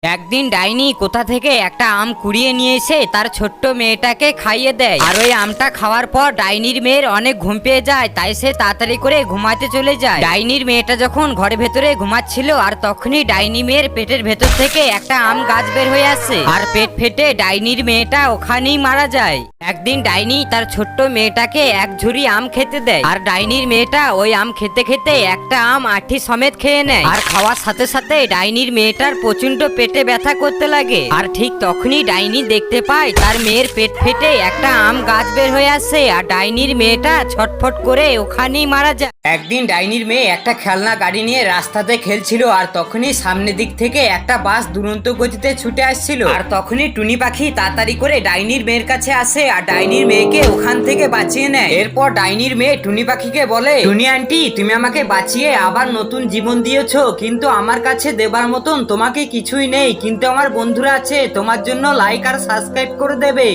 একদিন ডাইনি কোথা থেকে একটা আম কুড়িয়ে নিয়ে এসে তার ছোট্ট মেয়েটাকে খাইয়ে দেয়। আর ওই আমটা খাওয়ার পর ডাইনির মেয়ের অনেক ঘুম পেয়ে যায়, তাই সে তাড়াতাড়ি করে ঘুমাতে চলে যায়। ডাইনির মেয়েটা যখন ঘরের ভেতরে ঘুমাচ্ছিল আর তখনই ডাইনি মেয়ের পেটের ভেতর থেকে একটা আম গাছ বের হয়ে আসে আর পেট ফেটে ডাইনির মেয়েটা ওখানেই মারা যায়। একদিন ডাইনি তার ছোট্ট মেয়েটাকে এক ঝুড়ি আম খেতে দেয় আর ডাইনির মেয়েটা ওই আম খেতে খেতে একটা আম আঠি সমেত খেয়ে নেয়। আর খাওয়ার সাথে সাথে ডাইনির মেয়েটার প্রচন্ড পেটে ব্যথা করতে লাগে। আর ঠিক তখনই ডাইনি দেখতে পায় তার মেয়ের পেট ফেটে একটা আম গাছ বের হয়ে আসে আর ডাইনির মেয়েটা ছটফট করে ওখানেই মারা যায়। একদিন ডাইনির মেয়ে একটা খেলনা গাড়ি নিয়ে রাস্তাতে খেলছিল আর তখনই সামনের দিক থেকে একটা বাস দুরন্ত গতিতে ছুটে আসছিল। আর তখনই টুনি পাখি তাড়াতাড়ি করে ডাইনির মেয়ের কাছে আসে আর ডাইনির মেয়েকে ওখান থেকে বাঁচিয়ে নেয়। এরপর ডাইনির মেয়ে টুনি পাখিকে বলে, টুনি আন্টি, তুমি আমাকে বাঁচিয়ে আবার নতুন জীবন দিয়েছো, কিন্তু আমার কাছে দেবার মতন তোমাকে কিছুই নেই, কিন্তু আমার বন্ধুরা আছে, তোমার জন্য লাইক আর সাবস্ক্রাইব করে দেবে।